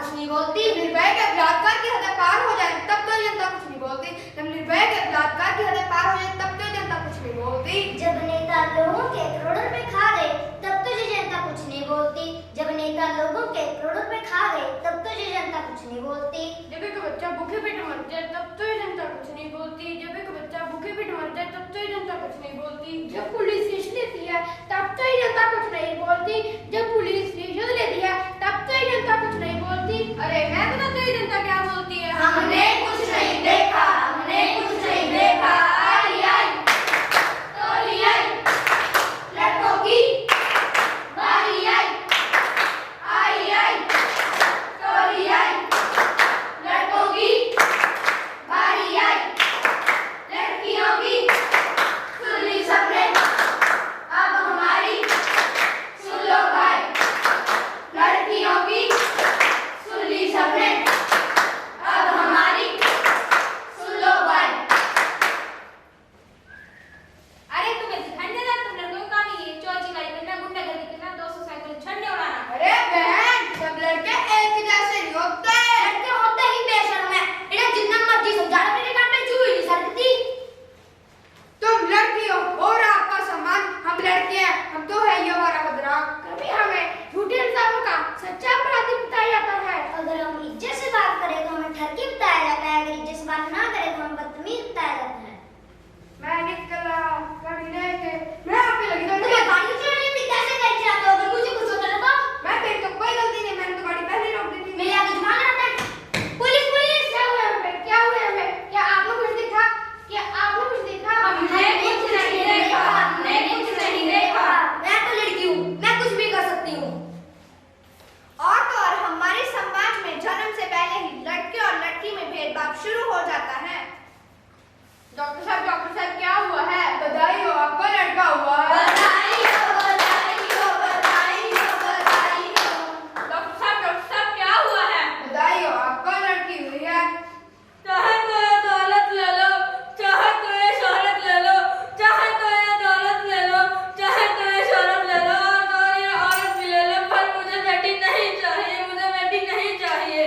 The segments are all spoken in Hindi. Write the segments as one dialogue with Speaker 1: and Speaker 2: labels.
Speaker 1: कुछ नहीं बोलती। निर्भया के बलात्कार की हद पार हो जाए तब तो जनता कुछ नहीं बोलती। जब निर्भया के बलात्कार की हद पार हो जाए तब तो जनता कुछ नहीं बोलती।
Speaker 2: जब नेता लोगों के करोड़ों रुपए खा गए तब तो ये जनता कुछ नहीं बोलती। जब नेता लोगों के करोड़ों रुपए खा गए तब तो ये जनता कुछ नहीं बोलती।
Speaker 1: जब एक बच्चा भूखे पेट मर जाए तब तो ये जनता कुछ नहीं बोलती। जब एक बच्चा भूखे पेट मर जाए तब तो ये जनता कुछ नहीं बोलती। जब पुलिस रिश्वत लेती है तब तो ये जनता कुछ नहीं बोलती। जब पुलिस रिश्वत लेती है तब तो ये जनता कुछ नहीं बोलती। अरे मैं बता तो ये जनता क्या बोलती है?
Speaker 2: हमने कुछ नहीं देखा, हमने कुछ नहीं देखा। आई आई टोली आई, लड़कों की बारी आई। आई आई टोली आई, लड़कों की बारी आई। लड़कियों की सुन ली सबने, अब हमारी सुन लो भाई। लड़कियों की सुन ली सबने, अब हमारी सुन लो भाई।
Speaker 3: अरे तुम्हें दिखाई नहीं देता? तुम लड़कों का नहीं है चोर चिकारी करना, गुंडागर्दी करना, 200 साइकिल छड़ने उड़ाना।
Speaker 1: अरे बहन, सब लड़के एक जैसे नहीं होते।
Speaker 2: लड़के होते ही बेशर्म है। इन्हें जितना मर्जी समझा लो, मेरे कान पे चूड़ी नहीं सरकती।
Speaker 1: तुम लड़की हो और आपका सम्मान, हम लड़के हैं, हम तो है ये हमारा बदरा। कभी हमें झूठे इंसाफों का सच्चा अपराधी बताया जाता है।
Speaker 2: अगर हम इज्जत से बात करें तो हमें ठरकी बताया जाता है। अगर इज्जत से बात ना करें तो हमें बदतमीज बताया जाता है।
Speaker 1: मैं निकल रहा गाड़ी लेके, मैं आपके लगी तो
Speaker 2: तुम्हें गाड़ी चलाने में कैसे कैसे आते हो? अगर मुझे कुछ होता ना तो
Speaker 1: मैं मेरी तो कोई गलती नहीं, मैंने तो गाड़ी पहले ही रोक दी थी।
Speaker 2: मेरे आगे जुबान आता है। पुलिस पुलिस
Speaker 1: क्या हुआ हमें? क्या हुआ हमें? क्या आपने कुछ देखा? क्या आपने कुछ देखा?
Speaker 2: हमने कुछ नहीं देखा, हमने कुछ नहीं देखा। मैं तो लड़की हूँ, मैं कुछ भी कर सकती हूँ।
Speaker 1: और तो और हमारे समाज में जन्म से पहले ही लड़के और लड़की में भेदभाव शुरू हो जाता है। डॉक्टर साहब क्या हुआ है? बधाई हो, आपका लड़का हुआ है।
Speaker 2: बधाई हो, बधाई हो, बधाई हो, बधाई हो।
Speaker 3: डॉक्टर साहब क्या हुआ है?
Speaker 1: बधाई हो, आपका लड़की हुई है।
Speaker 3: चाहे तो ये दौलत ले लो, चाहे तो ये शोहरत ले लो, चाहे तो ये दौलत ले लो, चाहे तो ये शोहरत ले लो, और ये औरत भी ले लो, पर मुझे बेटी नहीं चाहिए, मुझे बेटी नहीं चाहिए।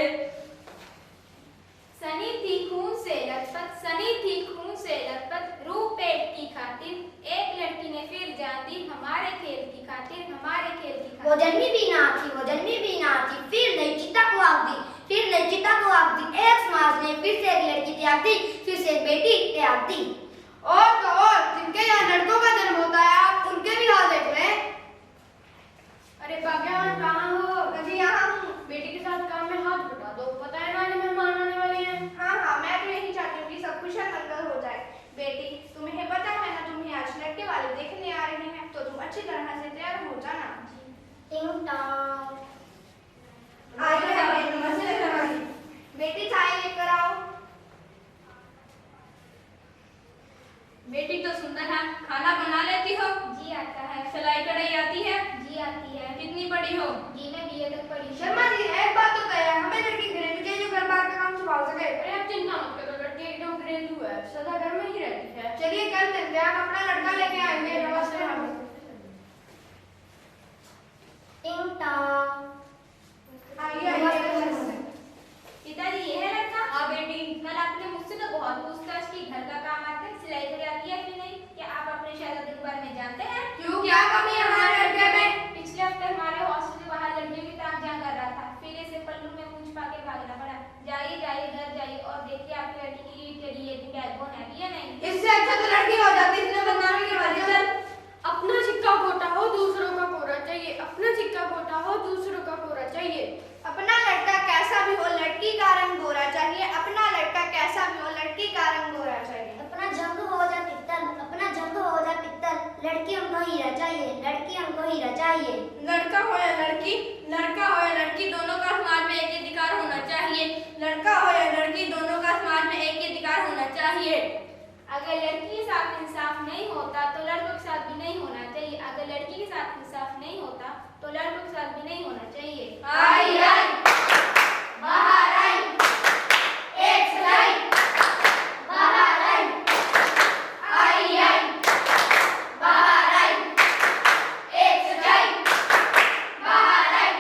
Speaker 3: सनी थी खून से लथपथ, सनी थी खून से लथपथ, रूप पेट की खातिर एक लड़की ने फिर जान दी हमारे खेल की खातिर, हमारे खेल की
Speaker 2: वो
Speaker 3: खातिर।
Speaker 2: जन्मी भी ना थी, वो जन्मी भी ना थी, फिर नई चिता को आग दी, फिर नई चिता को आग दी। एक समाज ने फिर से एक लड़की त्याग दी, फिर से एक बेटी त्याग दी।
Speaker 1: और तो और जिनके यहाँ लड़कों का जन्म होता है, आप उनके भी हाल देख लें। अरे भाग्यवान कहाँ हो? अभी यहाँ हूँ। बेटी के साथ काम में हाथ बटा दो, पता है ना मेहमान आने वाले हैं। हाँ, मैं तो यही चाहती हूँ कि सब कुछ मंगल हो जाए। बेटी, तुम्हें पता है ना, तुम्हें आज लड़के वाले देखने आ रहे हैं, तो तुम अच्छी तरह से तैयार हो जाना।
Speaker 2: टिंग टॉन्ग।
Speaker 1: आइए नमस्ते। बेटी चाय लेकर आओ।
Speaker 3: बेटी तो सुंदर है, खाना बना लेती हो?
Speaker 2: जी आता है।
Speaker 3: सिलाई कढ़ाई आती है?
Speaker 2: जी आती है।
Speaker 3: कितनी पढ़ी हो?
Speaker 2: जी मैं बीए तक पढ़ी।
Speaker 1: शर्मा जी, एक बात तो तय है, हमें लड़की घरेलू चाहिए जो घर बार का काम संभाल सके।
Speaker 3: अरे आप चिंता मत करो, लड़की एकदम घरेलू है, सदा घर में ही रहती है।
Speaker 1: चलिए कल मिलते हैं, हम अपना लड़का लेके आएंगे। नमस्ते। हम
Speaker 2: टिंग टॉन्ग।
Speaker 1: आइए।
Speaker 3: पिताजी ये है लड़का? हाँ बेटी, कल आपने मुझसे तो बहुत पूछताछ की, घर का काम आता है, सिलाई कढ़ाई आती है कि नहीं? क्या आप अपने शहजादे के बारे में जानते हैं?
Speaker 1: क्यों, क्या कमी है हमारे लड़के में?
Speaker 3: पिछले हफ्ते हमारे हॉस्टल के बाहर लड़कियों की तामझाम कर रहा था, फिर इसे पल्लू में पूंछ पा के भागना पड़ा। जाइए घर जाइए और देखिए आपकी लड़की की टेढ़ी ये बैकबोन है या नहीं।
Speaker 1: इससे अच्छा तो लड़की हो जाती, इसने बदनामी की वजह।
Speaker 4: अपना सिक्का खोटा हो दूसरों का कोरा चाहिए, अपना सिक्का खोटा हो दूसरों का कोरा चाहिए।
Speaker 1: अपना लड़का कैसा भी हो, लड़की का रंग गोरा चाहिए। अपना लड़का कैसा भी हो, लड़की का रंग गोरा चाहिए।
Speaker 2: अपना जंग हो जा पित्तल, अपना जंग हो जा पित्तल। लड़की हमको हीरा चाहिए, लड़की हमको हीरा चाहिए।
Speaker 3: लड़का हो या लड़की, लड़का हो या लड़की, दोनों का समाज में एक अधिकार होना चाहिए। लड़का हो या लड़की, दोनों का समाज में एक अधिकार होना चाहिए। अगर लड़की के साथ इंसाफ नहीं होता तो लड़कों के साथ भी नहीं होना चाहिए। अगर लड़की के साथ इंसाफ नहीं होता तो लड़कों के साथ भी नहीं होना चाहिए।
Speaker 2: आई आई बाहर आई, एक सिलाई बाहर आई। आई आई बाहर आई, एक सिलाई बाहर आई।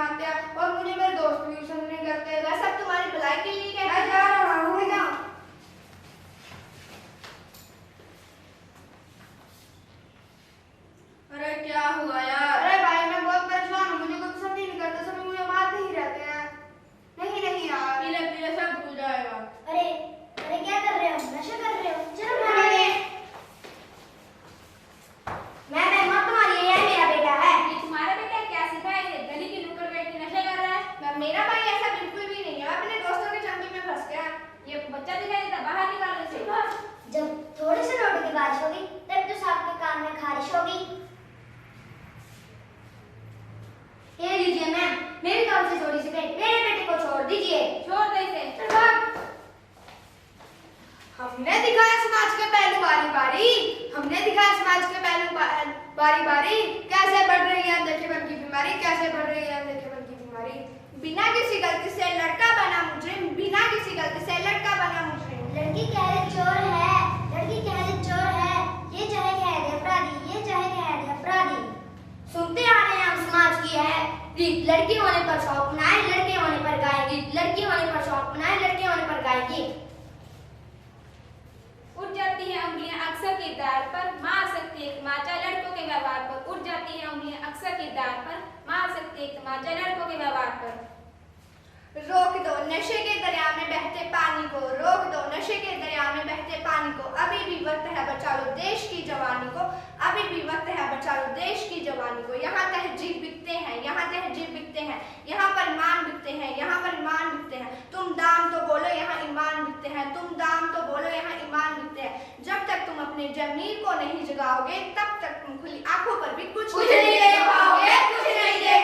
Speaker 3: आते हैं और मुझे मेरे दोस्त भी पसंद नहीं करते। वह सब तुम्हारी भलाई के लिए कहते
Speaker 1: मैं
Speaker 3: हैं।
Speaker 1: जा रहा हूँ, मैं जाऊँ।
Speaker 3: अरे क्या हुआ यार?
Speaker 1: अरे भाई मैं बहुत परेशान हूँ, मुझे कोई पसंद ही नहीं करता, सभी मुझे मारते ही रहते हैं। नहीं नहीं यार।
Speaker 3: पीले पीले सब भूल जाएगा।
Speaker 2: अरे अरे क्या कर रहे हो? नशा कर रहे हो? चलो मारिए। मैं मत मारिए, ये मेरा बेटा है।
Speaker 3: ये तुम्हारा बेटा क्या सिखाया है? गली की नुक्कड़ बैठ के नशा कर रहा है। मेरा भाई ऐसा बिल्कुल भी नहीं है, अपने दोस्तों के चंगुल में फंस गया। ये बच्चा दिखाई देता, बाहर निकालो इसे।
Speaker 2: जब थोड़े से नोटों की बारिश होगी तब तो सांप के कान में खारिश होगी। ये लीजिए मैम, मेरी तरफ से थोड़ी सी पेट, मेरे बेटे को छोड़ दीजिए।
Speaker 3: छोड़ दे इसे।
Speaker 1: चल भाग। हमने दिखाया समाज के पहलू बारी बारी, हमने दिखाया समाज के पहलू बारी बारी, कैसे बढ़ रही है अंधेपन की बीमारी, कैसे बढ़ रही है अंधेपन की बीमारी।
Speaker 3: बिना किसी गलती से लड़का बना मुजरिम, बिना किसी गलती से लड़का बना मुजरिम।
Speaker 2: लड़की कह रही चोर है, लड़की कह रही चोर है, ये चाहे कह दे अपराधी, ये चाहे कह दे अपराधी। सुनते आ रहे हैं हम समाज की है रीत, लड़की होने पर शौक मनाए, लड़के होने पर गाए गीत, लड़की होने पर शौक मनाए, लड़के होने पर गाए गीत।
Speaker 3: उठ जाती है उंगलियां अक्सर किरदार पर, मार सकती है तमाचा लड़कों के व्यवहार पर। उठ जाती है उंगलियां अक्सर किरदार पर, मार सकती है तमाचा लड़कों के व्यवहार पर। रोक दो नशे के दरिया में बहते पानी को, रोक दो नशे के दरिया में बहते पानी को। अभी भी वक्त है बचा लो देश की जवानी को, अभी भी वक्त है बचा लो देश की जवानी को। यहाँ तहजीब बिकते हैं, यहाँ तहजीब बिकते हैं, यहाँ पर ईमान बिकते हैं, यहाँ पर ईमान बिकते हैं। तुम दाम तो बोलो यहाँ ईमान बिकते हैं, तुम दाम तो बोलो यहाँ ईमान बिकते हैं। जब तक तुम अपने जमीर को नहीं जगाओगे तब तक तुम खुली आंखों पर भी कुछ नहीं देख पाओगे, कुछ नहीं देख